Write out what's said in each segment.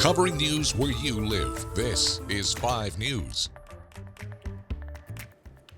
Covering news where you live. This is 5 News.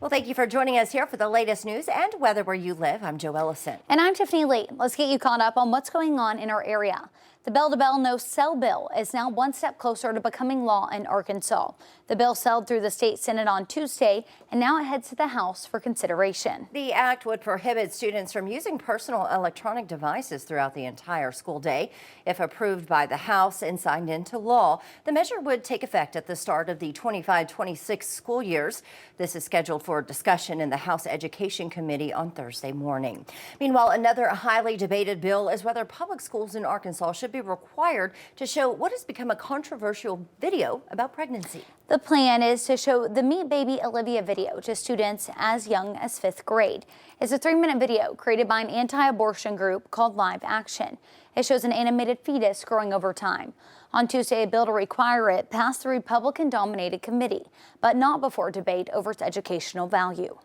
Well, thank you for joining us here for the latest news and weather where you live. I'm Joe Ellison. And I'm Tiffany Lee. Let's get you caught up on what's going on in our area. The bell-to-bell no-sell bill is now one step closer to becoming law in Arkansas. The bill sailed through the state Senate on Tuesday, and now it heads to the House for consideration. The act would prohibit students from using personal electronic devices throughout the entire school day. If approved by the House and signed into law, the measure would take effect at the start of the 25-26 school years. This is scheduled for discussion in the House Education Committee on Thursday morning. Meanwhile, another highly debated bill is whether public schools in Arkansas should be required to show what has become a controversial video about pregnancy. The plan is to show the Meet Baby Olivia video to students as young as 5th grade. It's a 3-minute video created by an anti-abortion group called Live Action. It shows an animated fetus growing over time. On Tuesday, a bill to require it passed the Republican-dominated committee, but not before debate over its educational value.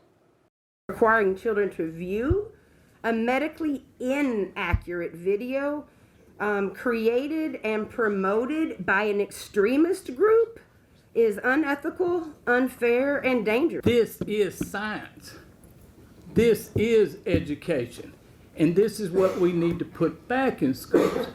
Requiring children to view a medically inaccurate video created and promoted by an extremist group is unethical, unfair, and dangerous. This is science. This is education. And this is what we need to put back in schools.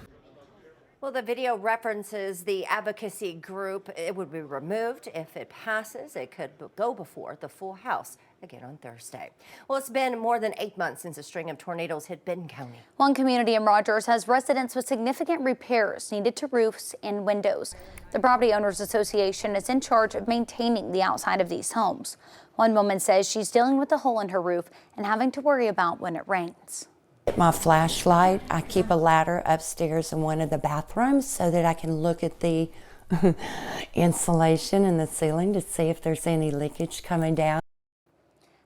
Well, the video references the advocacy group. It would be removed. If it passes, it could go before the full House again on Thursday. Well, it's been more than 8 months since a string of tornadoes hit Benton County. One community in Rogers has residents with significant repairs needed to roofs and windows. The Property Owners Association is in charge of maintaining the outside of these homes. One woman says she's dealing with a hole in her roof and having to worry about when it rains. My flashlight, I keep a ladder upstairs in one of the bathrooms so that I can look at the insulation in the ceiling to see if there's any leakage coming down.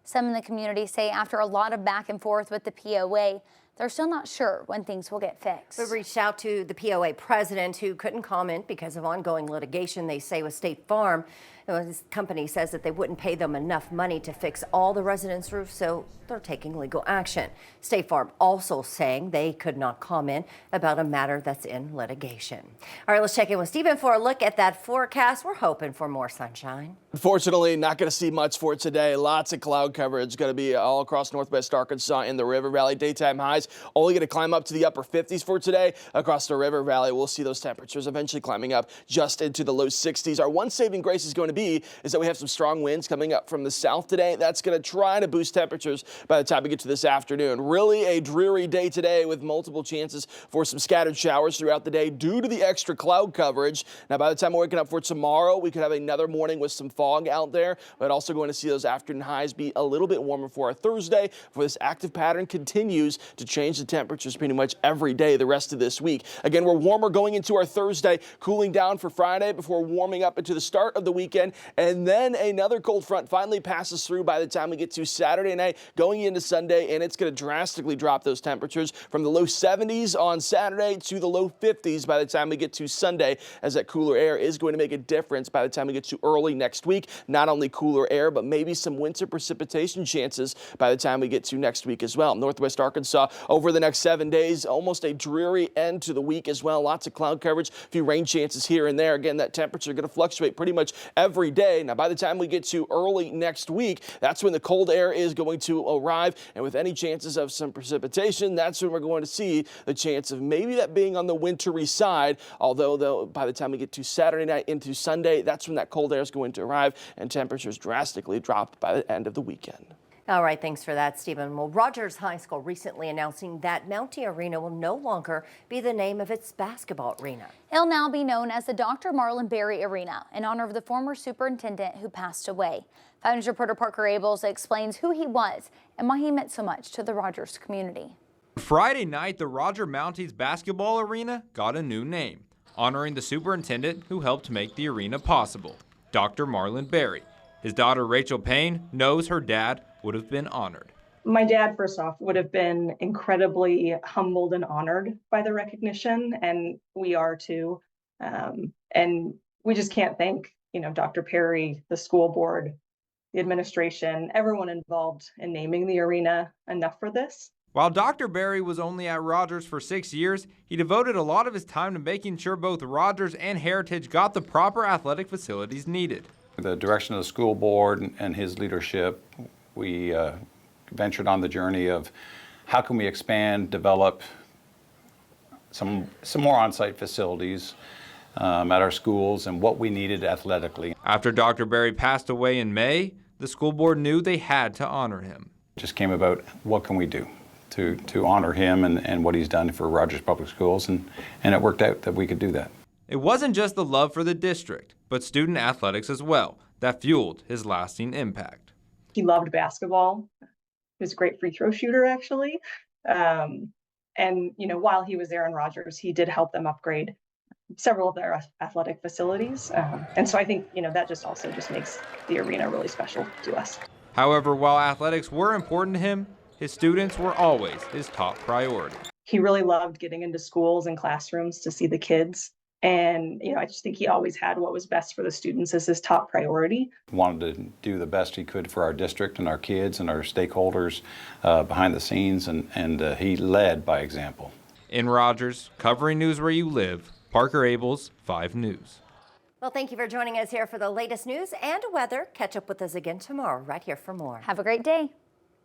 Some in the community say after a lot of back and forth with the POA, they're still not sure when things will get fixed. We reached out to the POA president, who couldn't comment because of ongoing litigation, they say, with State Farm. His company says that they wouldn't pay them enough money to fix all the residents' roofs, so they're taking legal action. State Farm also saying they could not comment about a matter that's in litigation. All right, let's check in with Stephen for a look at that forecast. We're hoping for more sunshine. Unfortunately, not going to see much for today. Lots of cloud coverage going to be all across northwest Arkansas in the River Valley. Daytime highs only going to climb up to the upper 50s for today. Across the River Valley, we'll see those temperatures eventually climbing up just into the low 60s. Our one saving grace is going to be is that we have some strong winds coming up from the south today. That's going to try to boost temperatures by the time we get to this afternoon. Really a dreary day today with multiple chances for some scattered showers throughout the day due to the extra cloud coverage. Now, by the time we're waking up for tomorrow, we could have another morning with some fog out there, but also going to see those afternoon highs be a little bit warmer for our Thursday before this active pattern continues to change the temperatures pretty much every day the rest of this week. Again, we're warmer going into our Thursday, cooling down for Friday before warming up into the start of the weekend. And then another cold front finally passes through by the time we get to Saturday night, going into Sunday, and it's going to drastically drop those temperatures from the low 70s on Saturday to the low 50s by the time we get to Sunday, as that cooler air is going to make a difference by the time we get to early next week. Not only cooler air, but maybe some winter precipitation chances by the time we get to next week as well. Northwest Arkansas over the next 7 days, almost a dreary end to the week as well. Lots of cloud coverage, a few rain chances here and there. Again, that temperature going to fluctuate pretty much every day. Now, by the time we get to early next week, that's when the cold air is going to arrive. And with any chances of some precipitation, that's when we're going to see the chance of maybe that being on the wintry side. Although, though, by the time we get to Saturday night into Sunday, that's when that cold air is going to arrive and temperatures drastically drop by the end of the weekend. All right, thanks for that, Stephen. Well, Rogers High School recently announcing that Mountie Arena will no longer be the name of its basketball arena. It'll now be known as the Dr. Marlon Berry Arena in honor of the former superintendent who passed away. 5 News reporter Parker Abels explains who he was and why he meant so much to the Rogers community. Friday night, the Roger Mounties Basketball Arena got a new name, honoring the superintendent who helped make the arena possible, Dr. Marlon Berry. His daughter Rachel Payne knows her dad would have been honored. My dad, first off, would have been incredibly humbled and honored by the recognition, and we are too. And we just can't thank, Dr. Perry, the school board, the administration, everyone involved in naming the arena enough for this. While Dr. Berry was only at Rogers for 6 years, he devoted a lot of his time to making sure both Rogers and Heritage got the proper athletic facilities needed. The direction of the school board and his leadership, we ventured on the journey of how can we expand, develop some more on-site facilities at our schools and what we needed athletically. After Dr. Berry passed away in May, the school board knew they had to honor him. It just came about, what can we do to honor him and what he's done for Rogers Public Schools, and it worked out that we could do that. It wasn't just the love for the district, but student athletics as well, that fueled his lasting impact. He loved basketball. He was a great free throw shooter, actually. And, while he was there in Rogers, he did help them upgrade several of their athletic facilities. And so I think, that also makes the arena really special to us. However, while athletics were important to him, his students were always his top priority. He really loved getting into schools and classrooms to see the kids. And, I just think he always had what was best for the students as his top priority. Wanted to do the best he could for our district and our kids and our stakeholders behind the scenes, and he led by example. In Rogers, covering news where you live, Parker Abels, 5 News. Well, thank you for joining us here for the latest news and weather. Catch up with us again tomorrow right here for more. Have a great day.